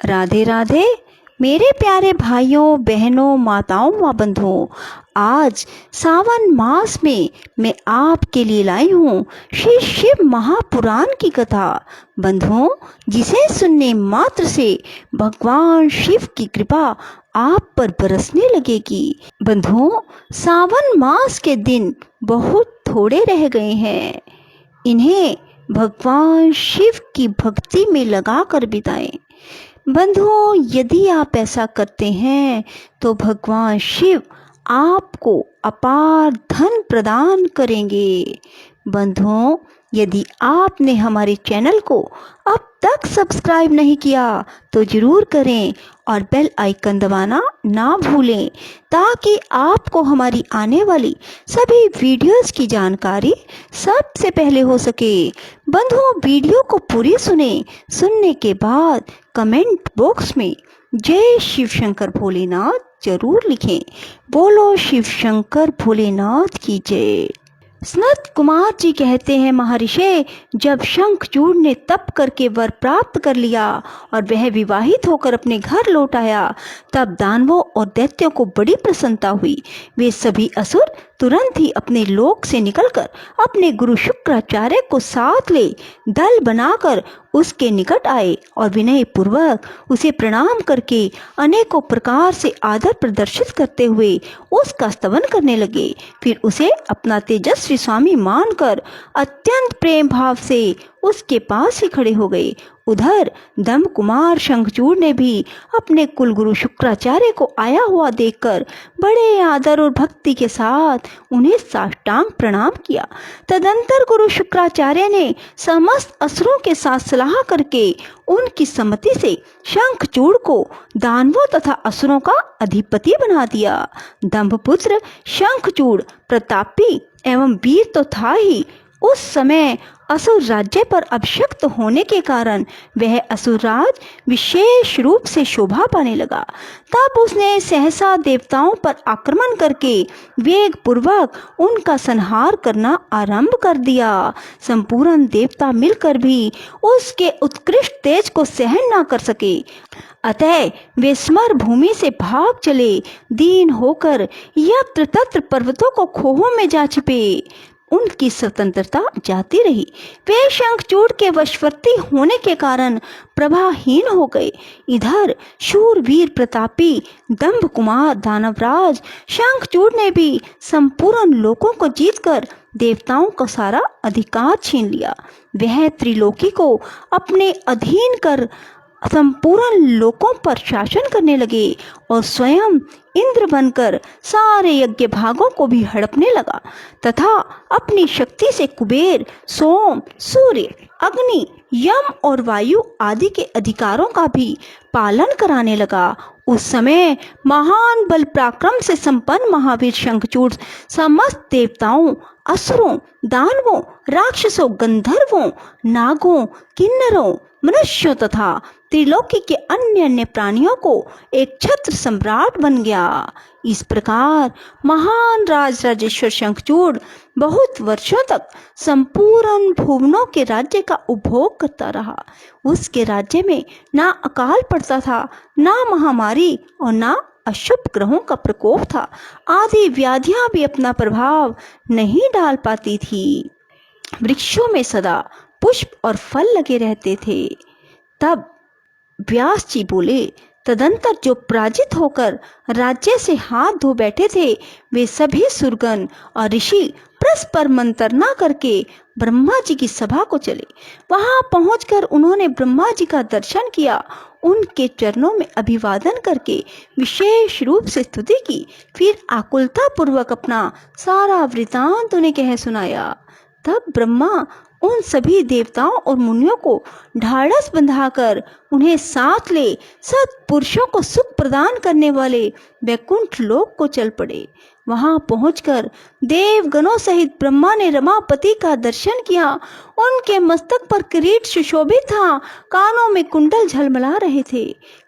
राधे राधे मेरे प्यारे भाइयों बहनों माताओं व बंधुओं। आज सावन मास में मैं आपके लिए लाई हूँ श्री शिव महापुराण की कथा। बंधुओं, जिसे सुनने मात्र से भगवान शिव की कृपा आप पर बरसने लगेगी। बंधुओं, सावन मास के दिन बहुत थोड़े रह गए हैं। इन्हें भगवान शिव की भक्ति में लगाकर बिताएं। बंधुओं, यदि आप ऐसा करते हैं तो भगवान शिव आपको अपार धन प्रदान करेंगे। बंधुओं, यदि आपने हमारे चैनल को अब तक सब्सक्राइब नहीं किया तो जरूर करें और बेल आइकन दबाना ना भूलें, ताकि आपको हमारी आने वाली सभी वीडियोस की जानकारी सबसे पहले हो सके। बंधुओं, वीडियो को पूरी सुनने के बाद कमेंट बॉक्स में जय शिव शंकर भोलेनाथ जरूर लिखें। बोलो शिव शंकर भोलेनाथ की जय। सनत कुमार जी कहते हैं, महर्षि, जब शंखचूड़ ने तप करके वर प्राप्त कर लिया और वह विवाहित होकर अपने घर लौट आया, तब दानवों और दैत्यों को बड़ी प्रसन्नता हुई। वे सभी असुर तुरंत ही अपने लोक से निकलकर अपने गुरु शुक्राचार्य को साथ ले दल बनाकर उसके निकट आए और विनय पूर्वक उसे प्रणाम करके अनेकों प्रकार से आदर प्रदर्शित करते हुए उसका स्तवन करने लगे। फिर उसे अपना तेजस्वी स्वामी मानकर अत्यंत प्रेम भाव से उसके पास ही खड़े हो गए। उधर दंभ कुमार शंखचूड़ ने भी अपने कुलगुरु शुक्राचार्य को आया हुआ देखकर बड़े आदर और भक्ति के साथ उन्हें साष्टांग प्रणाम किया। तदंतर गुरु शुक्राचार्य ने समस्त असुरों के साथ सलाह करके उनकी सम्मति से शंखचूड़ को दानवों तथा असुरों का अधिपति बना दिया। दंभपुत्र शंखचूड़ प्रतापी एवं वीर तो था ही, उस समय असुर राज्य पर अभिषिक्त होने के कारण वह असुरराज विशेष रूप से शोभा पाने लगा। तब उसने सहसा देवताओं पर आक्रमण करके वेग पूर्वक उनका संहार करना आरंभ कर दिया। संपूर्ण देवता मिलकर भी उसके उत्कृष्ट तेज को सहन न कर सके, अतः वे स्मर भूमि से भाग चले। दीन होकर यत्र तत्र पर्वतों को खोहों में जा छिपे। उनकी स्वतंत्रता जाती रही। वे शंखचूड़ के वशवर्ती होने के कारण प्रभाहीन हो गए। इधर शूरवीर प्रतापी दंभ कुमार दानवराज शंखचूड़ ने भी संपूर्ण लोकों को जीतकर देवताओं का सारा अधिकार छीन लिया। वह त्रिलोकी को अपने अधीन कर संपूर्ण लोकों पर शासन करने लगे और स्वयं इंद्र बनकर सारे यज्ञ भागों को भी हड़पने लगा तथा अपनी शक्ति से कुबेर, सोम, सूर्य, अग्नि, यम और वायु आदि के अधिकारों का भी पालन कराने लगा। उस समय महान बल पराक्रम से संपन्न महावीर शंखचूड़ समस्त देवताओं, असुरों, दानवों, राक्षसों, गंधर्वों, नागों, किन्नरों, मनुष्यों तथा त्रिलोकी के अन्य प्राणियों को एक छत्र सम्राट बन गया। इस प्रकार महान राजेश्वर शंखचूड़ बहुत वर्षों तक संपूर्ण भुवनों के राज्य का उपभोग करता रहा। उसके राज्य में ना अकाल पड़ता था, ना महामारी और ना अशुभ ग्रहों का प्रकोप था। आदि व्याधियां भी अपना प्रभाव नहीं डाल पाती थी। वृक्षों में सदा पुष्प और फल लगे रहते थे। तब व्यास जी बोले, तदंतर जो पराजित होकर राज्य से हाथ धो बैठे थे, वे सभी सुरगण और ऋषि परस्पर मंत्रणा करके ब्रह्मा जी की सभा को चले। वहां पहुंचकर उन्होंने ब्रह्मा जी का दर्शन किया, उनके चरणों में अभिवादन करके विशेष रूप से स्तुति की। फिर आकुलता पूर्वक अपना सारा वृतांत उन्हें कह सुनाया। तब ब्रह्मा उन सभी देवताओं और मुनियों को ढाढ़स बंधाकर उन्हें साथ ले सत्पुरुषों को सुख प्रदान करने वाले वैकुंठ लोक को चल पड़े। वहां पहुंचकर देवगणों सहित ब्रह्मा ने रमापति का दर्शन किया। उनके मस्तक पर किरीट सुशोभित था, कानों में कुंडल झलमला रहे थे,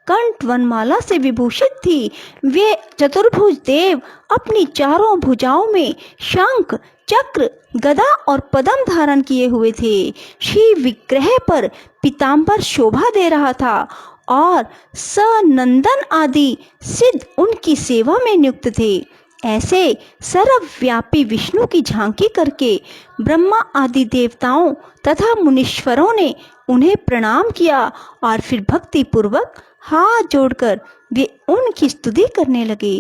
कंठ वनमाला से विभूषित थी। वे चतुर्भुज देव अपनी चारों भुजाओं में शंख, चक्र, गदा और पद्म धारण किए हुए थे। शिव विग्रह पर पीतांबर शोभा दे रहा था और सनंदन आदि सिद्ध उनकी सेवा में नियुक्त थे। ऐसे सर्वव्यापी विष्णु की झांकी करके ब्रह्मा आदि देवताओं तथा मुनीश्वरों ने उन्हें प्रणाम किया और फिर भक्ति पूर्वक हाथ जोड़कर वे उनकी स्तुति करने लगे।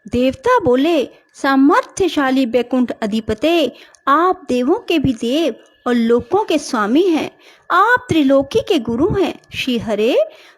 देवता बोले, सामर्थ्यशाली बैकुंठ अधिपते, आप देवों के भी देव और लोकों के स्वामी हैं। आप त्रिलोकी के गुरु हैं। श्री हरे,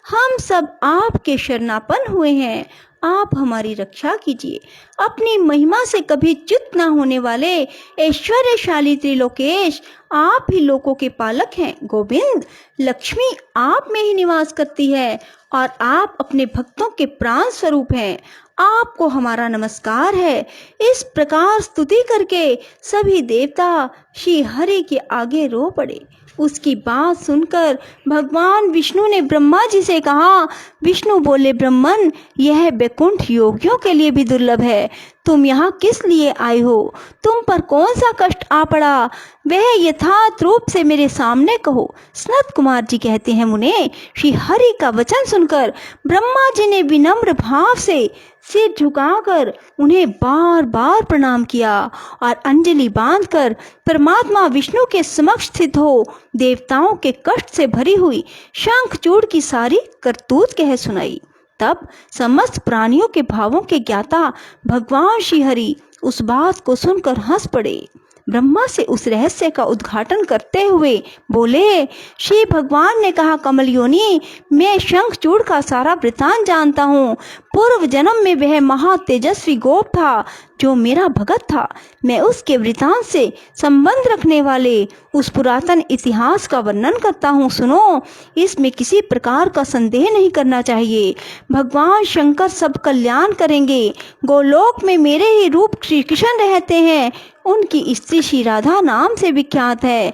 हम सब आपके शरणापन्न हुए हैं। आप हमारी रक्षा कीजिए। अपनी महिमा से कभी च्युत न होने वाले ऐश्वर्यशाली त्रिलोकेश, आप ही लोकों के पालक हैं। गोविंद, लक्ष्मी आप में ही निवास करती है और आप अपने भक्तों के प्राण स्वरूप हैं। आपको हमारा नमस्कार है। इस प्रकार स्तुति करके सभी देवता श्री हरि के आगे रो पड़े। उसकी बात सुनकर भगवान विष्णु ने ब्रह्मा जी से कहा। विष्णु बोले, ब्रह्मन, यह बैकुंठ योगियों के लिए भी दुर्लभ है। तुम यहाँ किस लिए आए हो? तुम पर कौन सा कष्ट आ पड़ा? वह यथार्थ रूप से मेरे सामने कहो। सनत कुमार जी कहते हैं, मुने, श्री हरि का वचन सुनकर ब्रह्मा जी ने विनम्र भाव से सिर झुकाकर उन्हें बार बार प्रणाम किया और अंजलि बांधकर परमात्मा विष्णु के समक्ष स्थित हो देवताओं के कष्ट से भरी हुई शंखचूड़ की सारी करतूत कह सुनाई। तब समस्त प्राणियों के भावों के ज्ञाता भगवान श्री हरि उस बात को सुनकर हंस पड़े। ब्रह्मा से उस रहस्य का उद्घाटन करते हुए बोले, श्री भगवान ने कहा, कमल योनि, मैं शंखचूड़ का सारा वृतांत जानता हूँ। पूर्व जन्म में वह महा तेजस्वी गोप था जो मेरा भगत था। मैं उसके वृतांत से संबंध रखने वाले उस पुरातन इतिहास का वर्णन करता हूँ। सुनो, इसमें किसी प्रकार का संदेह नहीं करना चाहिए। भगवान शंकर सब कल्याण करेंगे। गोलोक में मेरे ही रूप श्री कृष्ण रहते हैं। उनकी स्त्री श्री राधा नाम से विख्यात है।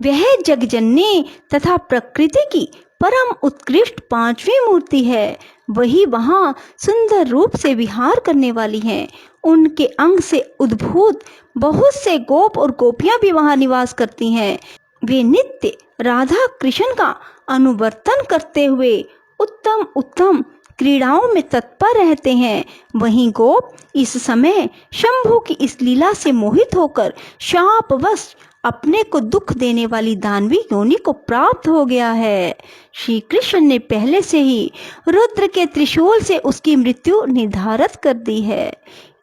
वह जगजननी तथा प्रकृति की परम उत्कृष्ट पांचवी मूर्ति है। वही वहाँ सुंदर रूप से विहार करने वाली हैं। उनके अंग से उद्भूत बहुत से गोप और गोपियां भी वहाँ निवास करती हैं। वे नित्य राधा कृष्ण का अनुवर्तन करते हुए उत्तम उत्तम क्रीड़ाओं में तत्पर रहते हैं। वहीं गोप इस समय शंभु की इस लीला से मोहित होकर शापवश अपने को दुख देने वाली दानवी योनि को प्राप्त हो गया है। श्री कृष्ण ने पहले से ही रुद्र के त्रिशूल से उसकी मृत्यु निर्धारित कर दी है।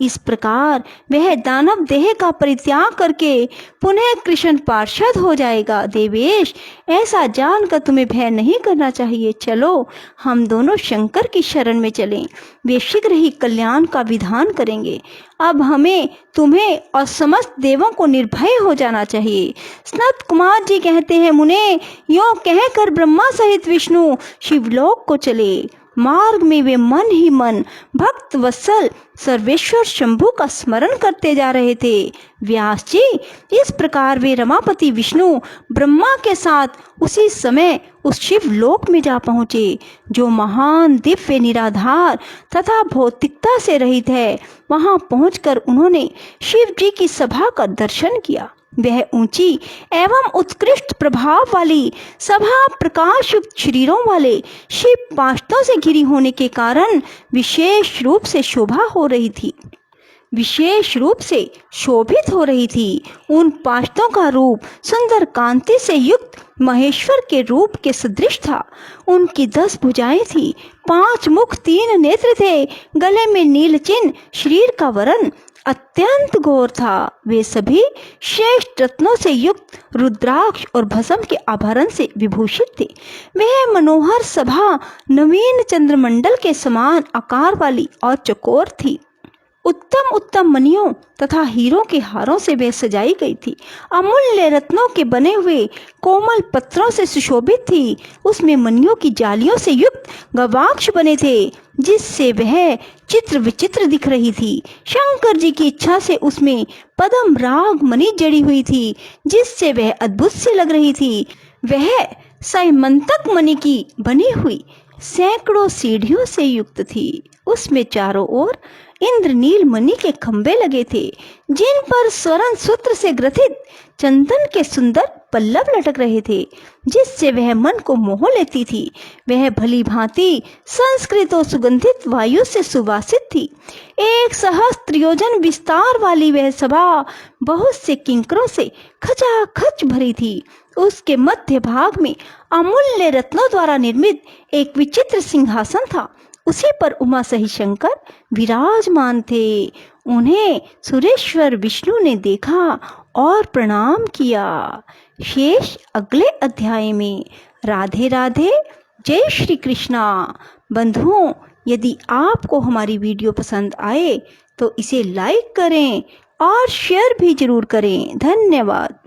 इस प्रकार वह दानव देह का परित्याग करके पुनः कृष्ण पार्षद हो जाएगा। देवेश, ऐसा जानकर तुम्हें भय नहीं करना चाहिए। चलो, हम दोनों शंकर की शरण में चलें। वे शीघ्र ही कल्याण का विधान करेंगे। अब हमें, तुम्हें और समस्त देवों को निर्भय हो जाना चाहिए। सनत कुमार जी कहते हैं, मुने, यों कहकर ब्रह्मा सहित विष्णु शिवलोक को चले। मार्ग में वे मन ही मन भक्त वत्सल सर्वेश्वर शंभु का स्मरण करते जा रहे थे। व्यास जी, इस प्रकार वे रमापति विष्णु ब्रह्मा के साथ उसी समय उस शिवलोक में जा पहुँचे जो महान दिव्य निराधार तथा भौतिकता से रहित है। वहाँ पहुंचकर उन्होंने शिव जी की सभा का दर्शन किया। वह ऊंची एवं उत्कृष्ट प्रभाव वाली सभा प्रकाश युक्त शरीरों वाले शिव पाशों से घिरी होने के कारण विशेष रूप से शोभित हो रही थी। उन पाशों का रूप सुंदर कांति से युक्त महेश्वर के रूप के सदृश था। उनकी 10 भुजाएं थी, 5 मुख, 3 नेत्र थे। गले में नील चिन्ह, शरीर का वर्ण अत्यंत घोर था। वे सभी श्रेष्ठ रत्नों से युक्त रुद्राक्ष और भस्म के आभरण से विभूषित थे। वह मनोहर सभा नवीन चंद्रमंडल के समान आकार वाली और चकोर थी। उत्तम उत्तम मणियों तथा हीरों के हारों से वे सजाई गई थी। अमूल्य रत्नों के बने हुए कोमल पत्रों से सुशोभित थी। उसमें मणियों की जालियों से युक्त गवाक्ष बने थे जिससे वह चित्र विचित्र दिख रही थी। शंकर जी की इच्छा से उसमें पद्म राग मणि जड़ी हुई थी जिससे वह अद्भुत सी लग रही थी। वह सैमंतक मणि की बनी हुई सैकड़ों सीढ़ियों से युक्त थी। उसमें चारों ओर इंद्रनील मणि के खंभे लगे थे, जिन पर स्वर्ण सूत्र से ग्रथित चंदन के सुंदर पल्लव लटक रहे थे, जिससे वह मन को मोह लेती थी। वह भली भांति संस्कृत और सुगंधित वायु से सुवासित थी। 1 सहस्त्र योजन विस्तार वाली वह सभा बहुत से किंकरों से खचाखच भरी थी। उसके मध्य भाग में अमूल्य रत्नों द्वारा निर्मित एक विचित्र सिंहासन था। उसी पर उमा सहित शंकर विराजमान थे। उन्हें सुरेश्वर विष्णु ने देखा और प्रणाम किया। शेष अगले अध्याय में। राधे राधे, जय श्री कृष्णा। बंधुओं, यदि आपको हमारी वीडियो पसंद आए तो इसे लाइक करें और शेयर भी जरूर करें। धन्यवाद।